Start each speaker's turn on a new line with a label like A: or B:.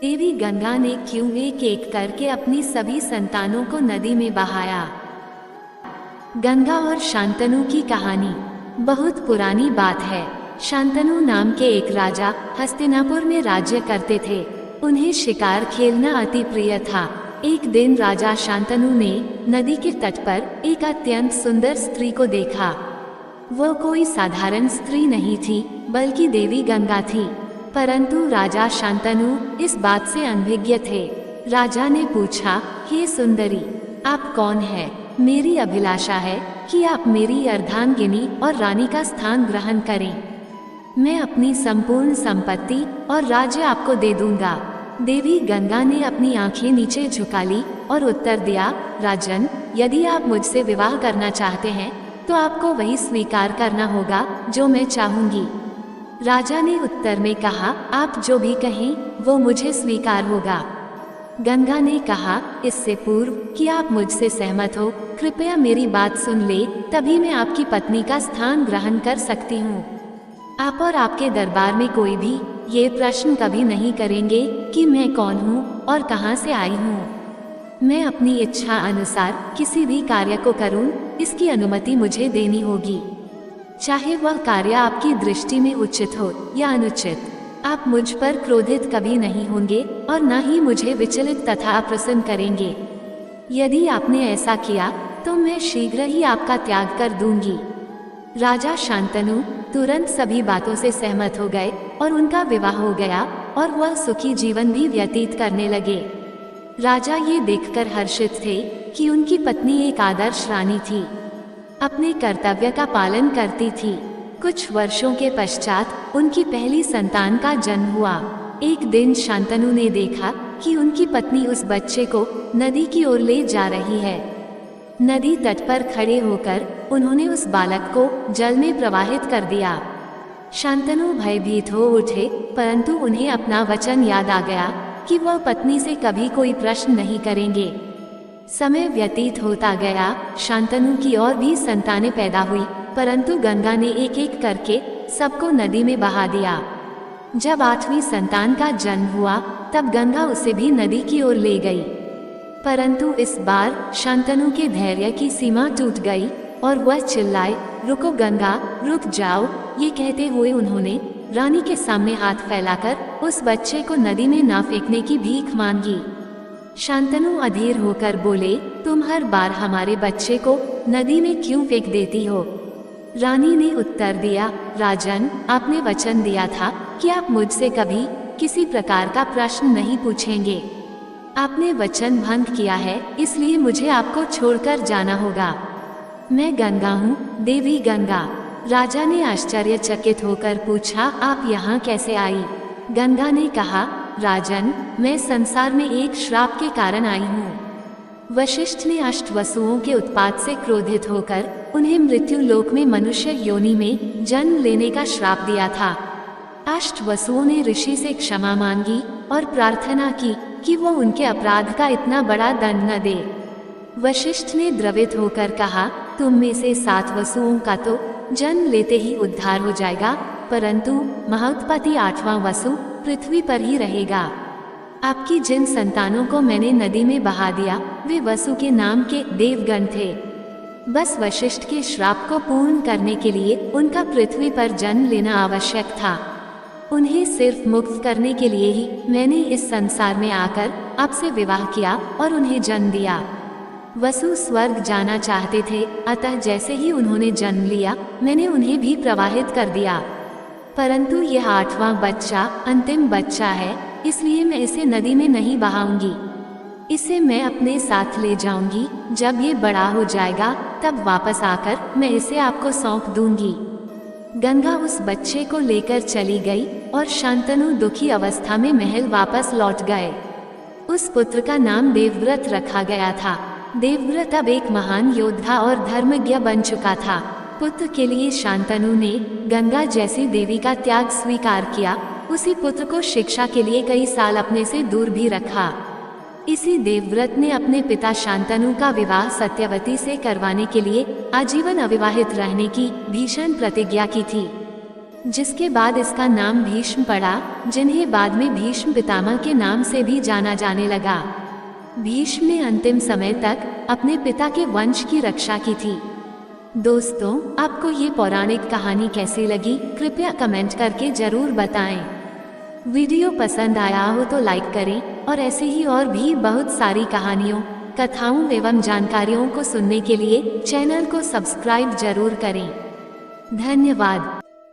A: देवी गंगा ने क्यों एक एक करके अपनी सभी संतानों को नदी में बहाया। गंगा और शांतनु की कहानी बहुत पुरानी बात है। शांतनु नाम के एक राजा हस्तिनापुर में राज्य करते थे। उन्हें शिकार खेलना अति प्रिय था। एक दिन राजा शांतनु ने नदी के तट पर एक अत्यंत सुंदर स्त्री को देखा। वो कोई साधारण स्त्री नहीं थी, बल्कि देवी गंगा थी। परंतु राजा शांतनु इस बात से अनभिज्ञ थे। राजा ने पूछा, हे सुंदरी, आप कौन है? मेरी अभिलाषा है कि आप मेरी अर्धांगिनी और रानी का स्थान ग्रहण करें। मैं अपनी संपूर्ण संपत्ति और राज्य आपको दे दूंगा। देवी गंगा ने अपनी आंखें नीचे झुका ली और उत्तर दिया, राजन, यदि आप मुझसे विवाह करना चाहते हैं तो आपको वही स्वीकार करना होगा जो मैं चाहूंगी। राजा ने उत्तर में कहा, आप जो भी कहें वो मुझे स्वीकार होगा। गंगा ने कहा, इससे पूर्व कि आप मुझसे सहमत हो, कृपया मेरी बात सुन ले, तभी मैं आपकी पत्नी का स्थान ग्रहण कर सकती हूँ। आप और आपके दरबार में कोई भी ये प्रश्न कभी नहीं करेंगे कि मैं कौन हूँ और कहाँ से आई हूँ। मैं अपनी इच्छा अनुसार किसी भी कार्य को करूँ, इसकी अनुमति मुझे देनी होगी, चाहे वह कार्य आपकी दृष्टि में उचित हो या अनुचित। आप मुझ पर क्रोधित कभी नहीं होंगे और न ही मुझे विचलित तथा अप्रसन्न करेंगे। यदि आपने ऐसा किया तो मैं शीघ्र ही आपका त्याग कर दूंगी। राजा शांतनु तुरंत सभी बातों से सहमत हो गए और उनका विवाह हो गया और वह सुखी जीवन भी व्यतीत करने लगे। राजा ये देखकर हर्षित थे कि उनकी पत्नी एक आदर्श रानी थी, अपने कर्तव्य का पालन करती थी। कुछ वर्षों के पश्चात उनकी पहली संतान का जन्म हुआ। एक दिन शांतनु ने देखा कि उनकी पत्नी उस बच्चे को नदी की ओर ले जा रही है। नदी तट पर खड़े होकर उन्होंने उस बालक को जल में प्रवाहित कर दिया। शांतनु भयभीत हो उठे, परंतु उन्हें अपना वचन याद आ गया कि वह पत्नी से कभी कोई प्रश्न नहीं करेंगे। समय व्यतीत होता गया। शांतनु की और भी संतानें पैदा हुई, परंतु गंगा ने एक एक करके सबको नदी में बहा दिया। जब 8वीं संतान का जन्म हुआ तब गंगा उसे भी नदी की ओर ले गई, परंतु इस बार शांतनु के धैर्य की सीमा टूट गई और वह चिल्लाए, रुको गंगा, रुक जाओ। ये कहते हुए उन्होंने रानी के सामने हाथ फैलाकर उस बच्चे को नदी में ना फेंकने की भीख मांगी। शांतनु अधीर होकर बोले, तुम हर बार हमारे बच्चे को नदी में क्यों फेंक देती हो? रानी ने उत्तर दिया, राजन, आपने वचन दिया था कि आप मुझसे कभी किसी प्रकार का प्रश्न नहीं पूछेंगे। आपने वचन भंग किया है, इसलिए मुझे आपको छोड़कर जाना होगा। मैं गंगा हूँ, देवी गंगा। राजा ने आश्चर्यचकित होकर पूछा, आप यहाँ कैसे आई? गंगा ने कहा, राजन, मैं संसार में एक श्राप के कारण आई हूँ। वशिष्ठ ने अष्टवसुओं के उत्पात से क्रोधित होकर उन्हें मृत्यु लोक में मनुष्य योनि में जन्म लेने का श्राप दिया था। अष्टवसुओं ने ऋषि से क्षमा मांगी और प्रार्थना की कि वो उनके अपराध का इतना बड़ा दंड न दे। वशिष्ठ ने द्रवित होकर कहा, तुम में से 7 वसुओं का तो जन्म लेते ही उद्धार हो जाएगा, परंतु महोत्पत्ति 8वां वसु पृथ्वी पर ही रहेगा। आपकी जिन संतानों को मैंने नदी में बहा दिया वे वसु के नाम के देवगण थे। बस वशिष्ठ के श्राप को पूर्ण करने के लिए उनका पृथ्वी पर जन्म लेना आवश्यक था। उन्हें सिर्फ मुक्त करने के लिए ही मैंने इस संसार में आकर आपसे विवाह किया और उन्हें जन्म दिया। वसु स्वर्ग जाना चाहते थे, अतः जैसे ही उन्होंने जन्म लिया मैंने उन्हें भी प्रवाहित कर दिया। परंतु यह 8वां बच्चा अंतिम बच्चा है, इसलिए मैं इसे नदी में नहीं बहाऊंगी। इसे मैं अपने साथ ले जाऊंगी। जब ये बड़ा हो जाएगा तब वापस आकर मैं इसे आपको सौंप दूंगी। गंगा उस बच्चे को लेकर चली गई और शांतनु दुखी अवस्था में महल वापस लौट गए। उस पुत्र का नाम देवव्रत रखा गया था। देवव्रत अब एक महान योद्धा और धर्मज्ञ बन चुका था। पुत्र के लिए शांतनु ने गंगा जैसी देवी का त्याग स्वीकार किया। उसी पुत्र को शिक्षा के लिए कई साल अपने से दूर भी रखा। इसी देवव्रत ने अपने पिता शांतनु का विवाह सत्यवती से करवाने के लिए आजीवन अविवाहित रहने की भीषण प्रतिज्ञा की थी। जिसके बाद इसका नाम भीष्म पड़ा, जिन्हें बाद में भीष्म पितामह के नाम से भी जाना जाने लगा। भीष्म ने अंतिम समय तक अपने पिता के वंश की रक्षा की थी। दोस्तों, आपको ये पौराणिक कहानी कैसी लगी, कृपया कमेंट करके जरूर बताएं। वीडियो पसंद आया हो तो लाइक करें और ऐसे ही और भी बहुत सारी कहानियों, कथाओं एवं जानकारियों को सुनने के लिए चैनल को सब्सक्राइब जरूर करें। धन्यवाद।